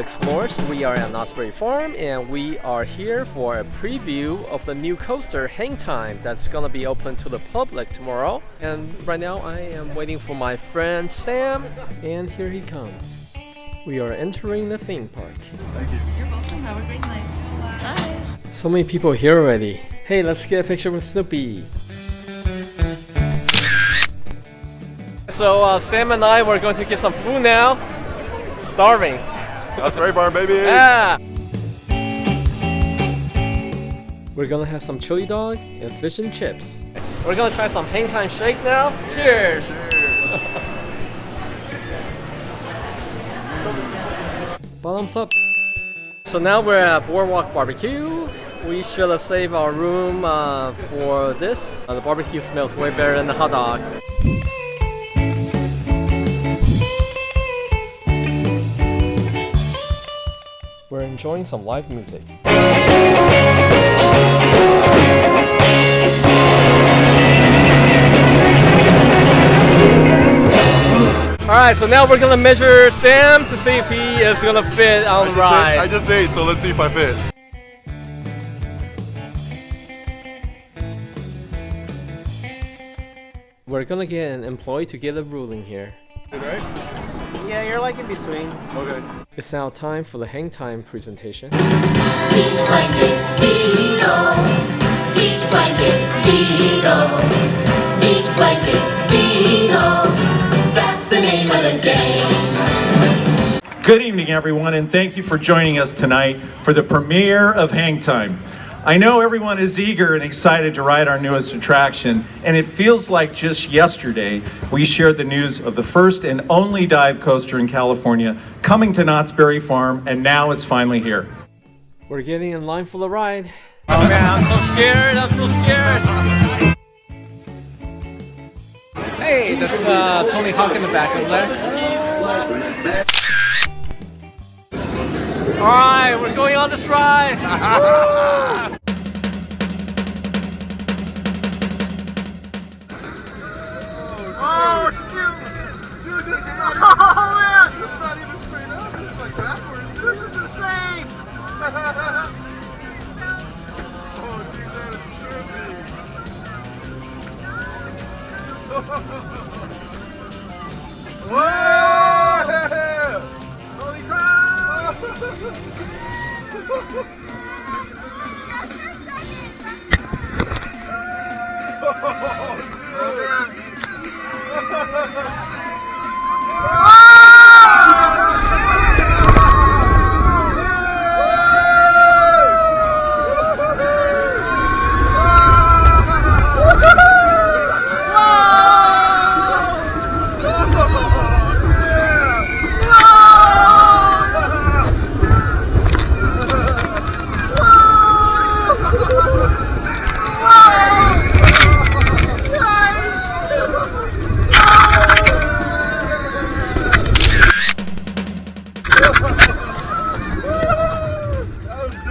explorers. We are at Knott's Farm and we are here for a preview of the new coaster HangTime that's gonna be open to the public tomorrow. And right now I am waiting for my friend Sam, and here he comes. We are entering the theme park. Thank you. You're welcome. Have a great night. Bye. So many people here already. Hey, let's get a picture with Snoopy. So Sam and I were going to get some food now. Starving. That's great, bar baby. Yeah. We're gonna have some chili dog and fish and chips. We're gonna try some HangTime shake now. Cheers. Bottoms up. So now we're at Boardwalk Barbecue. We should have saved our room for this. The barbecue smells way better than the hot dog. We're enjoying some live music. Alright, so now we're gonna measure Sam to see if he is gonna fit on the ride. I just ate, so let's see if I fit. We're gonna get an employee to get a ruling here. Right? Yeah, you're like in between. Okay. It's now time for the HangTime presentation. Beach blanket bingo. Beach blanket bingo. Beach blanket bingo. That's the name of the game. Good evening, everyone, and thank you for joining us tonight for the premiere of HangTime. I know everyone is eager and excited to ride our newest attraction, and it feels like just yesterday we shared the news of the first and only dive coaster in California coming to Knott's Farm, and now it's finally here. We're getting in line for the ride. Oh man, I'm so scared, I'm so scared. Hey, that's Tony Hawk in the back over there. Alright, we're going on this ride. Oh shoot! Dude, this is not even, this is not even straight up. It's like backwards. This is insane! Oh, dude, that is trippy. Whoa! Holy crap!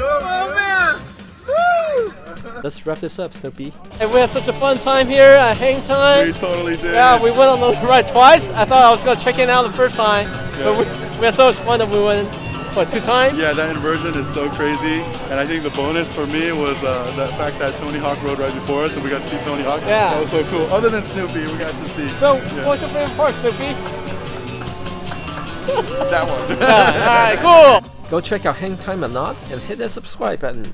Oh, man. Let's wrap this up, Snoopy. Hey, we had such a fun time here at HangTime. We totally did. Yeah, we went on the ride twice. I thought I was going to check in out the first time, but we had so much fun that we went, what, 2 times? Yeah, that inversion is so crazy, and I think the bonus for me was the fact that Tony Hawk rode right before us, and we got to see Tony Hawk. Yeah. That was so cool. Other than Snoopy, we got to see. So, what's your favorite part, Snoopy? That one. Yeah, alright, cool! Go check out HangTime at Knott and hit that subscribe button.